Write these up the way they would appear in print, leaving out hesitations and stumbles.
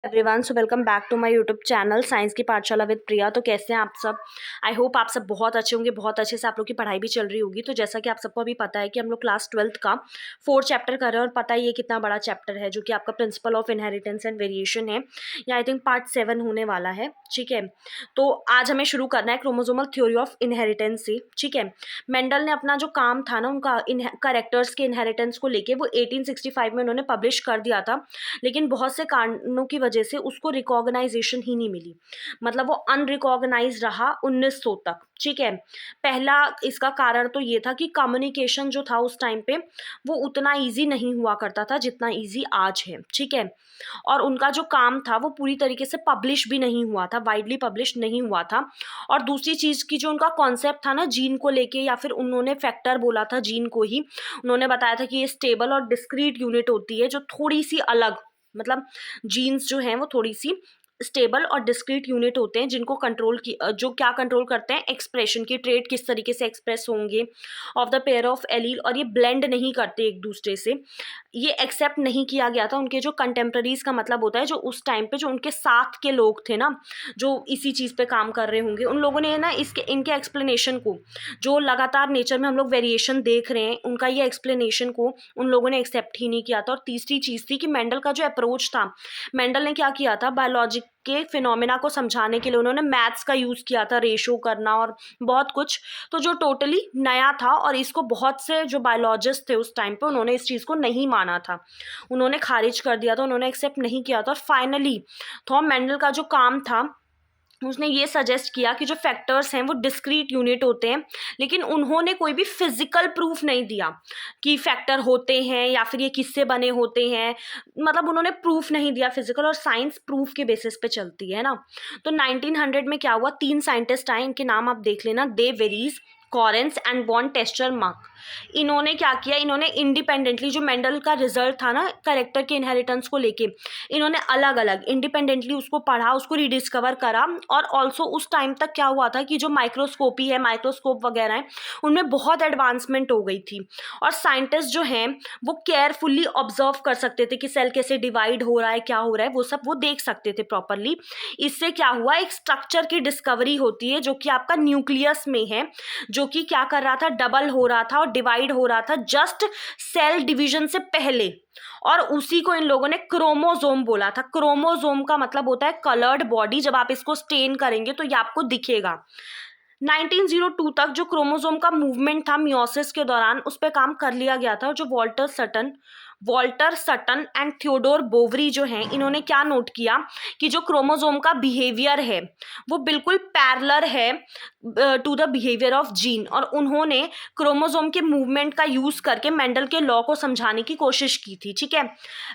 Everyone, so welcome back to my YouTube channel science की पाठशाला with प्रिया। तो कैसे हैं आप सब? आई होप आप सब बहुत अच्छे होंगे, बहुत अच्छे से आप लोग की पढ़ाई भी चल रही होगी। तो जैसा कि आप सबको अभी पता है कि हम लोग क्लास 12th का 4th चैप्टर कर रहे हैं और पता ही ये कितना बड़ा चैप्टर है, जो कि आपका principle of inheritance and variation है, या आई थिंक पार्ट 7 होने वाला है। ठीक है, तो आज हमें शुरू करना है क्रोमोसोमल थ्योरी ऑफ इनहेरिटेंस से। ठीक है, मेंडल ने अपना जो काम था ना, उनका करेक्टर्स के इनहेरिटेंस को लेके, वो 1865 में उन्होंने पब्लिश कर दिया था, लेकिन बहुत से कारणों की वजह से उसको रिकॉग्नाइजेशन ही नहीं मिली। मतलब वो अनरिकॉग्नाइज रहा 1900 तक। ठीक है, पहला इसका कारण तो ये था कि कम्युनिकेशन जो था उस टाइम पे वो उतना इजी नहीं हुआ करता था जितना इजी आज है। ठीक है, और उनका जो काम था वो पूरी तरीके से पब्लिश भी नहीं हुआ था, वाइडली पब्लिश नहीं हुआ था। और दूसरी चीज़ की जो उनका कॉन्सेप्ट था ना जीन को लेके, या फिर उन्होंने फैक्टर बोला था जीन को ही, उन्होंने बताया था कि ये स्टेबल और डिस्क्रीट यूनिट होती है जो थोड़ी सी अलग, मतलब जीन्स जो हैं वो थोड़ी सी स्टेबल और डिस्क्रीट यूनिट होते हैं जिनको कंट्रोल की, जो क्या कंट्रोल करते हैं, एक्सप्रेशन की ट्रेट किस तरीके से एक्सप्रेस होंगे of the pair of allele, और ये ब्लेंड नहीं करते एक दूसरे से। ये एक्सेप्ट नहीं किया गया था उनके जो कंटेम्प्रेरीज का मतलब होता है, जो उस टाइम पे जो उनके साथ के लोग थे ना, जो इसी चीज़ पे काम कर रहे होंगे, उन लोगों ने ना इसके इनके एक्सप्लेनेशन को, जो लगातार नेचर में हम लोग वेरिएशन देख रहे हैं, उनका ये एक्सप्लेनेशन को उन लोगों ने एक्सेप्ट ही नहीं किया था। और तीसरी चीज़ थी कि मेंडल का जो अप्रोच था, मेंडल ने क्या किया था, बायोलॉजिक के फिनोमेना को समझाने के लिए उन्होंने मैथ्स का यूज़ किया था, रेशो करना और बहुत कुछ, तो जो टोटली नया था। और इसको बहुत से जो बायोलॉजिस्ट थे उस टाइम पे, उन्होंने इस चीज़ को नहीं माना था, उन्होंने खारिज कर दिया था, उन्होंने एक्सेप्ट नहीं किया था। और फाइनली थॉम मेंडल का जो काम था, उसने ये सजेस्ट किया कि जो फैक्टर्स हैं वो डिस्क्रीट यूनिट होते हैं, लेकिन उन्होंने कोई भी फिजिकल प्रूफ नहीं दिया कि फैक्टर होते हैं या फिर ये किससे बने होते हैं। मतलब उन्होंने प्रूफ नहीं दिया फिजिकल, और साइंस प्रूफ के बेसिस पे चलती है ना। तो 1900 में क्या हुआ, 3 साइंटिस्ट आए, इनके नाम आप देख लेना, de Vries, Correns and von Tschermak. इन्होंने क्या किया, इन्होंने इंडिपेंडेंटली जो मेंडल का रिजल्ट था ना कैरेक्टर के इनहेरिटेंस को लेके, इन्होंने अलग अलग इंडिपेंडेंटली उसको पढ़ा, उसको रिडिस्कवर करा। और ऑल्सो उस टाइम तक क्या हुआ था कि जो माइक्रोस्कोपी है, माइक्रोस्कोप वगैरह है, उनमें बहुत एडवांसमेंट हो गई थी, और साइंटिस्ट जो हैं वो केयरफुली ऑब्जर्व कर सकते थे कि सेल कैसे डिवाइड हो रहा है, क्या हो रहा है, वो सब वो देख सकते थे प्रॉपरली। इससे क्या हुआ, एक स्ट्रक्चर की डिस्कवरी होती है जो कि आपका न्यूक्लियस में है, जो कि क्या कर रहा था, डबल हो रहा था और डिवाइड हो रहा था जस्ट सेल डिवीजन से पहले। और उसी को इन लोगों ने क्रोमोसोम बोला था। क्रोमोसोम का मतलब होता है कलर्ड बॉडी, जब आप इसको स्टेन करेंगे तो ये आपको दिखेगा। 1902 तक जो क्रोमोसोम का मूवमेंट था मियोसिस के दौरान, उस पर काम कर लिया गया था। जो Walter Sutton and Theodore Boveri जो हैं, इन्होंने क्या नोट किया कि जो क्रोमोसोम का बिहेवियर है वो बिल्कुल पैरेलल है to the behaviour of gene, और उन्होंने क्रोमोसोम के मूवमेंट का यूज करके मेंडल के लॉ को समझाने की कोशिश की थी। ठीक है,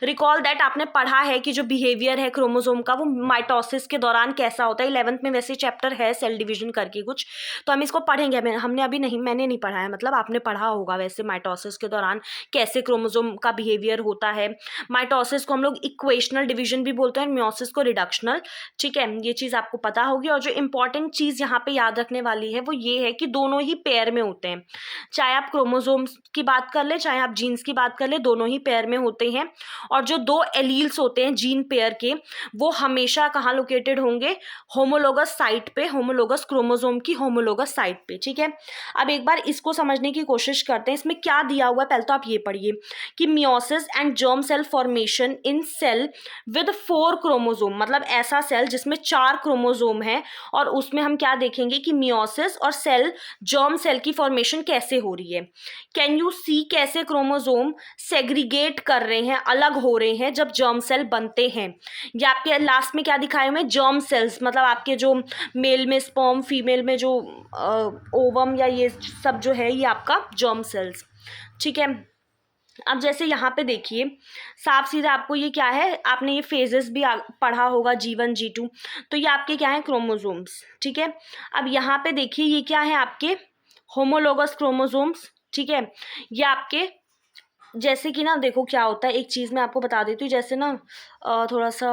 रिकॉल दैट, आपने पढ़ा है कि जो बिहेवियर है क्रोमोसोम का वो माइटोसिस के दौरान कैसा होता है। 11th में वैसे चैप्टर है सेल डिवीजन करके कुछ, तो हम इसको पढ़ेंगे। हमने अभी नहीं, मैंने नहीं पढ़ा है, मतलब आपने पढ़ा होगा वैसे माइटोसिस के दौरान कैसे क्रोमोसोम का बिहेवियर होता है। माइटोसिस को हम लोग इक्वेशनल डिवीजन भी बोलते हैं, मियोसिस को रिडक्शनल। ठीक है, ये चीज़ आपको पता होगी। और जो इंपॉर्टेंट चीज़ यहाँ पे याद रखने वाली है वो ये है कि दोनों ही पेयर में होते हैं, चाहे आप क्रोमोसोम्स की बात कर ले, चाहे आप जीन्स की बात कर ले, दोनों ही पेयर में होते हैं। और जो 2 एलील्स होते हैं जीन पेयर के, वो हमेशा कहाँ लोकेटेड होंगे, होमोलोगस साइट पे, होमोलोगस क्रोमोसोम की होमोलोगस साइट पे। ठीक है, अब एक बार इसको समझने की कोशिश करते हैं, इसमें क्या दिया हुआ है। पहले तो आप ये पढ़िए कि meiosis and germ cell formation in cell with 4 chromosome, मतलब ऐसा सेल जिसमें 4 क्रोमोसोम है, और उसमें हम क्या देखेंगे कि मियोसिस और सेल, जर्म सेल की फॉर्मेशन कैसे हो रही है। कैन यू सी कैसे क्रोमोसोम सेग्रीगेट कर रहे हैं, अलग हो रहे हैं जब जर्म सेल बनते हैं। या आपके लास्ट में क्या दिखाए हुए, जर्म सेल्स, मतलब आपके जो मेल में स्पर्म, फीमेल में जो ओवम या ये सब जो है, ये आपका जर्म सेल्स। ठीक है, अब जैसे यहाँ पे देखिए साफ सीधा आपको ये क्या है, आपने ये फेजेस भी पढ़ा होगा, G1 G2, तो ये आपके क्या है, क्रोमोसोम्स। ठीक है, अब यहाँ पे देखिए ये क्या है, आपके होमोलोगस क्रोमोसोम्स। ठीक है, ये आपके, जैसे कि ना देखो क्या होता है, एक चीज़ मैं आपको बता देती हूँ, जैसे ना थोड़ा सा,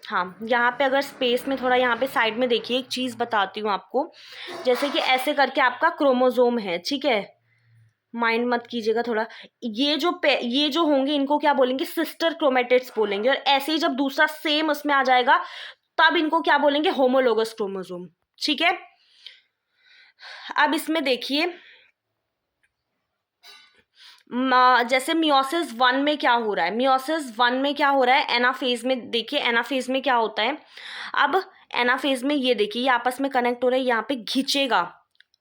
हाँ यहाँ पे अगर स्पेस में थोड़ा यहाँ पे साइड में देखिए, एक चीज़ बताती हूँ आपको। जैसे कि ऐसे करके आपका क्रोमोसोम है, ठीक है, माइंड मत कीजिएगा थोड़ा। ये जो होंगे इनको क्या बोलेंगे, सिस्टर क्रोमेटिड्स बोलेंगे। और ऐसे ही जब दूसरा सेम उसमें आ जाएगा तब इनको क्या बोलेंगे, होमोलोगस क्रोमोसोम। ठीक है, अब इसमें देखिए जैसे मियोसिस वन में क्या हो रहा है, मियोसिस वन में क्या हो रहा है, एनाफेज में देखिए, एनाफेज में क्या होता है। अब एनाफेज में ये देखिए, ये आपस में कनेक्ट हो रहा है, यहाँ पे खींचेगा,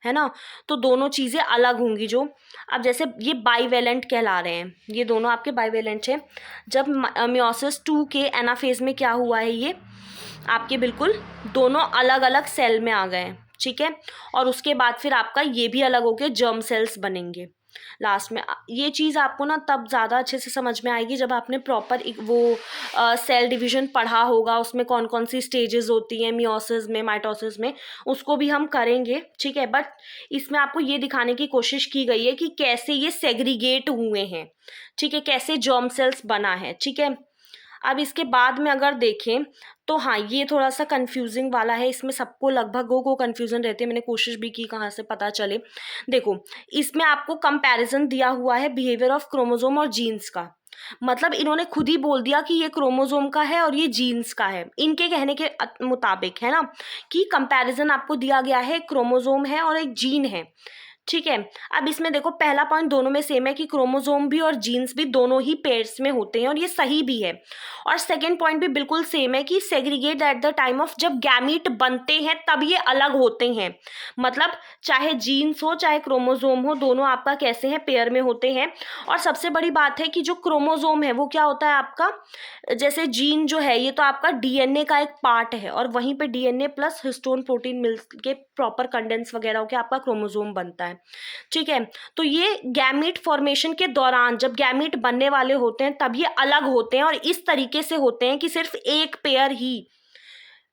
है ना, तो दोनों चीजें अलग होंगी जो। अब जैसे ये बाइवेलेंट कहला रहे हैं, ये दोनों आपके बाइवेलेंट है। जब मियोसिस टू के एनाफेज में क्या हुआ है, ये आपके बिल्कुल दोनों अलग अलग सेल में आ गए हैं। ठीक है, और उसके बाद फिर आपका ये भी अलग होके जर्म सेल्स बनेंगे लास्ट में। ये चीज़ आपको ना तब ज़्यादा अच्छे से समझ में आएगी जब आपने प्रॉपर वो सेल डिवीजन पढ़ा होगा, उसमें कौन कौन सी स्टेजेस होती हैं मियोसिस में, माइटोसिस में, उसको भी हम करेंगे। ठीक है, बट इसमें आपको ये दिखाने की कोशिश की गई है कि कैसे ये सेग्रीगेट हुए हैं। ठीक है, कैसे जर्म सेल्स बना है। ठीक है, अब इसके बाद में अगर देखें तो हाँ, ये थोड़ा सा कंफ्यूजिंग वाला है, इसमें सबको लगभग को कंफ्यूजन रहती है। मैंने कोशिश भी की कहाँ से पता चले। देखो, इसमें आपको कंपैरिजन दिया हुआ है बिहेवियर ऑफ क्रोमोसोम और जीन्स का। मतलब इन्होंने खुद ही बोल दिया कि ये क्रोमोसोम का है और ये जीन्स का है, इनके कहने के मुताबिक, है ना, कि कंपैरिजन आपको दिया गया है, क्रोमोसोम है और एक जीन है। ठीक है, अब इसमें देखो पहला पॉइंट दोनों में सेम है कि क्रोमोसोम भी और जीन्स भी दोनों ही पेयर्स में होते हैं और ये सही भी है। और सेकंड पॉइंट भी बिल्कुल सेम है कि segregate at the time of जब गैमीट बनते हैं तब ये अलग होते हैं। मतलब चाहे जीन्स हो चाहे क्रोमोसोम हो, दोनों आपका कैसे हैं, पेयर में होते हैं। और सबसे बड़ी बात है कि जो क्रोमोसोम है वो क्या होता है आपका, जैसे जीन जो है ये तो आपका डीएनए का एक पार्ट है, और वहीं पे डीएनए प्लस हिस्टोन प्रोटीन मिल के प्रॉपर कंडेंस वगैरह होकर आपका क्रोमोसोम बनता है। ठीक है, तो ये गैमीट फॉर्मेशन के दौरान जब गैमीट बनने वाले होते हैं तब ये अलग होते हैं, और इस तरीके से होते हैं कि सिर्फ एक pair he,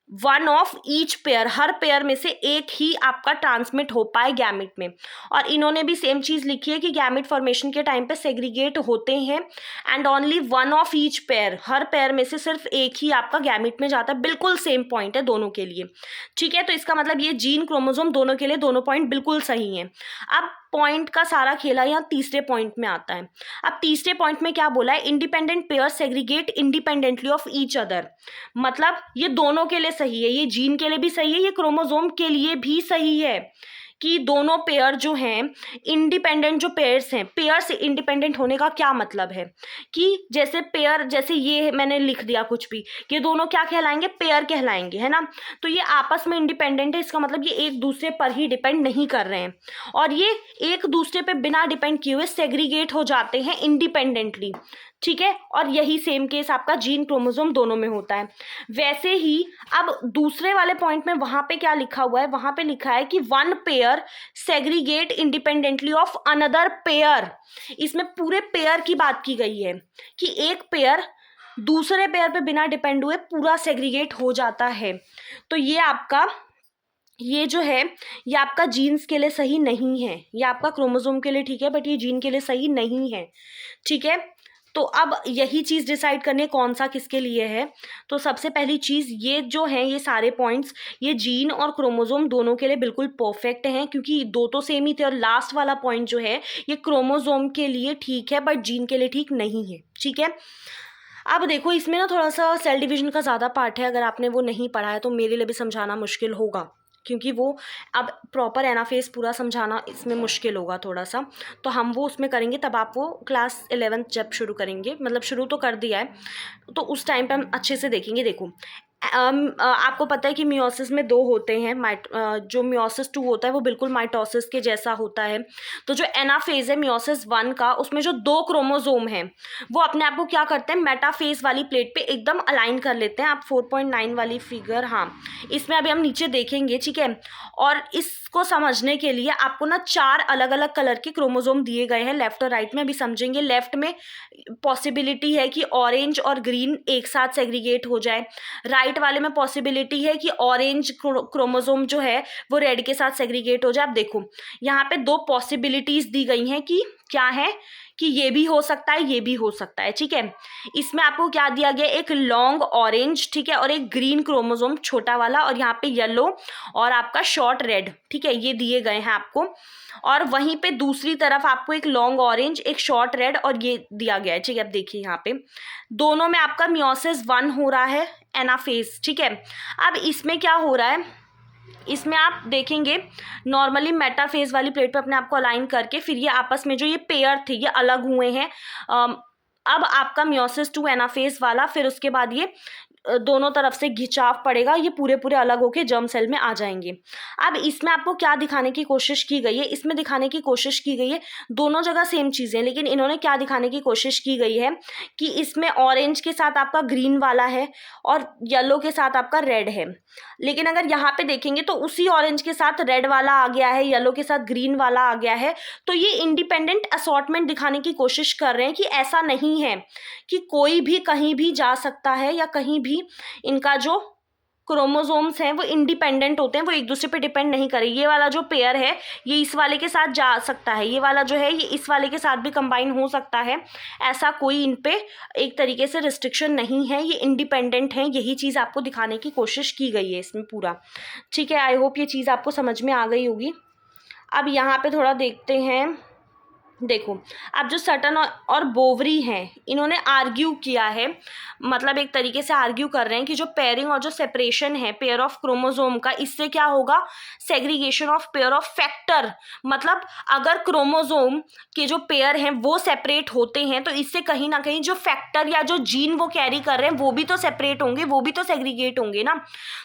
one of each pair, her pair में से एक ही आपका ट्रांसमिट हो पाए गैमिट में। और इन्होंने भी सेम चीज लिखी है कि गैमिट फॉर्मेशन के टाइम पे सेग्रीगेट होते हैं and only one of each pair, her pair में से सिर्फ एक ही आपका गैमिट में जाता है। बिल्कुल सेम पॉइंट है दोनों के लिए। ठीक है, तो इसका मतलब ये जीन क्रोमोसोम दोनों के लिए दोनों पॉइंट बिल्कुल सही हैं। अब पॉइंट का सारा खेला यहाँ तीसरे पॉइंट में आता है। अब तीसरे पॉइंट में क्या बोला है, independent pair segregate independently of each other. मतलब ये दोनों के लिए सही है, ये जीन के लिए भी सही है, ये क्रोमोसोम के लिए भी सही है कि दोनों पेयर जो हैं इंडिपेंडेंट, जो पेयर्स हैं, पेयर से इंडिपेंडेंट होने का क्या मतलब है कि जैसे पेयर, जैसे ये मैंने लिख दिया कुछ भी, ये दोनों क्या कहलाएंगे, पेयर कहलाएंगे, है ना। तो ये आपस में इंडिपेंडेंट है, इसका मतलब ये एक दूसरे पर ही डिपेंड नहीं कर रहे हैं, और ये एक दूसरे पे बिना डिपेंड किए हुए सेग्रीगेट हो जाते हैं इंडिपेंडेंटली। ठीक है, और यही सेम केस आपका जीन क्रोमोसोम दोनों में होता है। वैसे ही अब दूसरे वाले पॉइंट में वहां पे क्या लिखा हुआ है, वहां पे लिखा है कि one pair segregate independently of another pair. इसमें पूरे पेयर की बात की गई है कि एक पेयर दूसरे पेयर पे बिना डिपेंड हुए पूरा सेग्रीगेट हो जाता है। तो ये आपका, ये जो है ये आपका जीन्स के लिए सही नहीं है, ये आपका क्रोमोसोम के लिए ठीक है, बट ये जीन के लिए सही नहीं है। ठीक है, तो अब यही चीज़ डिसाइड करने कौन सा किसके लिए है। तो सबसे पहली चीज़, ये जो है ये सारे पॉइंट्स, ये जीन और क्रोमोसोम दोनों के लिए बिल्कुल परफेक्ट हैं, क्योंकि दो तो सेम ही थे। और लास्ट वाला पॉइंट जो है ये क्रोमोसोम के लिए ठीक है बट जीन के लिए ठीक नहीं है। ठीक है, अब देखो इसमें ना थोड़ा सा सेल डिवीजन का ज़्यादा पार्ट है, अगर आपने वो नहीं पढ़ा है तो मेरे लिए भी समझाना मुश्किल होगा, क्योंकि वो अब प्रॉपर एनाफेस पूरा समझाना इसमें मुश्किल होगा थोड़ा सा। तो हम वो उसमें करेंगे तब आप वो क्लास 11th जब शुरू करेंगे, मतलब शुरू तो कर दिया है, तो उस टाइम पे हम अच्छे से देखेंगे। देखो आपको पता है कि मियोसिस में दो होते हैं, जो मियोसिस 2 होता है वो बिल्कुल माइटोसिस के जैसा होता है। तो जो एनाफेज है मियोसिस 1 का, उसमें जो दो क्रोमोसोम हैं वो अपने आप को क्या करते हैं, मेटाफेज वाली प्लेट पे एकदम अलाइन कर लेते हैं। आप 4.9 वाली फिगर, हाँ इसमें अभी हम नीचे देखेंगे। ठीक है, और इसको समझने के लिए आपको ना 4 अलग अलग कलर के क्रोमोसोम दिए गए हैं लेफ्ट और राइट में। अभी समझेंगे। लेफ्ट में पॉसिबिलिटी है कि ऑरेंज और ग्रीन एक साथ सेग्रीगेट हो जाए, राइट वाले में पॉसिबिलिटी है कि ऑरेंज क्रोमोसोम जो है वो रेड के साथ सेग्रीगेट हो जाए। अब देखो यहाँ पे दो पॉसिबिलिटीज दी गई हैं कि क्या है कि ये भी हो सकता है, ये भी हो सकता है, ठीक है। इसमें आपको क्या दिया गया, एक लॉन्ग ऑरेंज, ठीक है, और एक ग्रीन क्रोमोसोम छोटा वाला, और यहाँ पे येलो और आपका शॉर्ट रेड, ठीक है, ये दिए गए हैं आपको। और वहीं पे दूसरी तरफ आपको एक लॉन्ग ऑरेंज, एक शॉर्ट रेड और ये दिया गया है, ठीक है। अब देखिए यहाँ पे दोनों में आपका मियोसिस 1 हो रहा है, एनाफेज, ठीक है। अब इसमें क्या हो रहा है, इसमें आप देखेंगे नॉर्मली मेटाफेज वाली प्लेट पे अपने आप को अलाइन करके फिर ये आपस में जो ये पेयर थे ये अलग हुए हैं। अब आपका मियोसिस 2 एनाफेज वाला, फिर उसके बाद ये दोनों तरफ से घिंचाव पड़ेगा, ये पूरे पूरे अलग होके जर्म सेल में आ जाएंगे। अब इसमें आपको क्या दिखाने की कोशिश की गई है, इसमें दिखाने की कोशिश की गई है दोनों जगह सेम चीज़ें, लेकिन इन्होंने क्या दिखाने की कोशिश की गई है कि इसमें ऑरेंज के साथ आपका ग्रीन वाला है और येलो के साथ आपका रेड है। लेकिन अगर यहाँ पे देखेंगे तो उसी ऑरेंज के साथ रेड वाला आ गया है, येलो के साथ ग्रीन वाला आ गया है। तो ये इंडिपेंडेंट असॉर्टमेंट दिखाने की कोशिश कर रहे हैं कि ऐसा नहीं है कि कोई भी कहीं भी जा सकता है या कहीं भी इनका जो क्रोमोसोम्स हैं वो इंडिपेंडेंट होते हैं, वो एक दूसरे पे डिपेंड नहीं करे। ये वाला जो पेयर है ये इस वाले के साथ जा सकता है, ये वाला जो है ये इस वाले के साथ भी कंबाइन हो सकता है, ऐसा कोई इन पे एक तरीके से रिस्ट्रिक्शन नहीं है, ये इंडिपेंडेंट है। यही चीज़ आपको दिखाने की कोशिश की गई है इसमें पूरा, ठीक है। आई होप ये चीज़ आपको समझ में आ गई होगी। अब यहाँ पे थोड़ा देखते हैं, देखो अब जो सटन और बोवरी हैं इन्होंने आर्ग्यू किया है, मतलब एक तरीके से आर्ग्यू कर रहे हैं कि जो पेयरिंग और जो सेपरेशन है पेयर ऑफ क्रोमोसोम का, इससे क्या होगा, segregation of pair of factor. मतलब अगर क्रोमोसोम के जो पेयर हैं वो सेपरेट होते हैं तो इससे कहीं ना कहीं जो फैक्टर या जो जीन वो कैरी कर रहे हैं वो भी तो सेपरेट होंगे, वो भी तो सेग्रीगेट होंगे ना।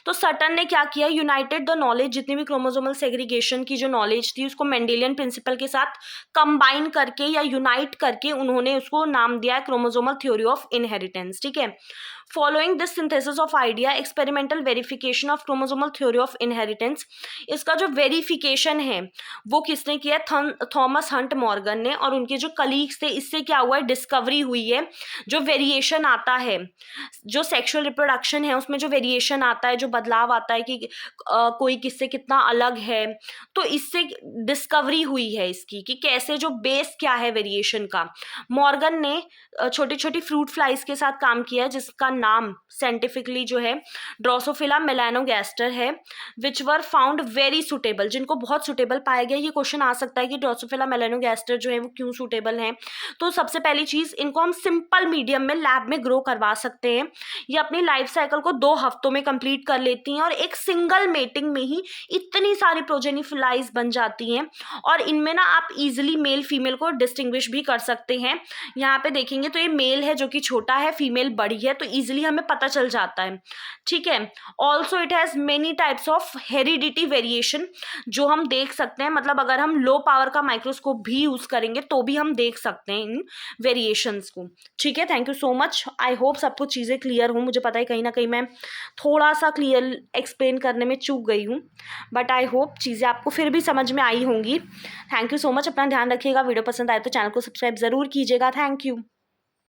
तो सटन ने क्या किया, यूनाइटेड द नॉलेज, जितनी भी क्रोमोसोमल सेग्रीगेशन की जो नॉलेज थी उसको मेंडेलियन प्रिंसिपल के साथ कंबाइन करके या यूनाइट करके उन्होंने उसको नाम दिया है क्रोमोसोमल थ्योरी ऑफ इनहेरिटेंस, ठीक है। Following this synthesis of idea experimental verification of chromosomal theory of inheritance, इसका जो वेरिफिकेशन है वो किसने किया, थॉमस हंट मॉर्गन ने और उनके जो कलीग्स थे। इससे क्या हुआ है, डिस्कवरी हुई है जो वेरिएशन आता है, जो सेक्सुअल रिप्रोडक्शन है उसमें जो वेरिएशन आता है, जो बदलाव आता है कि कोई किससे कितना अलग है, तो इससे डिस्कवरी हुई है इसकी कि कैसे जो बेस क्या है वेरिएशन का। मॉर्गन ने छोटी छोटी फ्रूट फ्लाइज के साथ काम किया है जिसका नाम साइंटिफिकली जो है ड्रोसोफिला मेलानोगैस्टर है, विच वर फाउंड वेरी सुटेबल, जिनको बहुत सुटेबल पाया गया। ये क्वेश्चन आ सकता है कि ड्रोसोफिला मेलानोगैस्टर जो है वो क्यों सुटेबल हैं। तो सबसे पहली चीज़, इनको हम सिंपल मीडियम में लैब में ग्रो करवा सकते हैं। ये अपनी लाइफ साइकिल को 2 हफ्तों में कंप्लीट कर लेती हैं और एक सिंगल मेटिंग में ही इतनी सारी प्रोजेनी फ्लाइज बन जाती हैं। और इनमें ना आप इजीली मेल फीमेल को डिस्टिंग्विश भी कर सकते हैं। यहाँ पे देखेंगे तो ये मेल है जो कि छोटा है, फीमेल बड़ी है, तो इजीली हमें पता चल जाता है, ठीक है। Also it has many types of heredity variation जो हम देख सकते हैं, मतलब अगर हम लो पावर का माइक्रोस्कोप भी यूज़ करेंगे तो भी हम देख सकते हैं इन वेरिएशंस को, ठीक है। Thank you so much. I hope सबको चीज़ें क्लियर हों। मुझे पता है कहीं ना कहीं मैं थोड़ा सा क्लियर एक्सप्लेन करने में चूक गई हूँ, बट आई होप चीज़ें आपको फिर भी समझ में आई होंगी। Thank you so much. अपना ध्यान रखिएगा। वीडियो पसंद आए तो चैनल को सब्सक्राइब ज़रूर कीजिएगा। Thank you.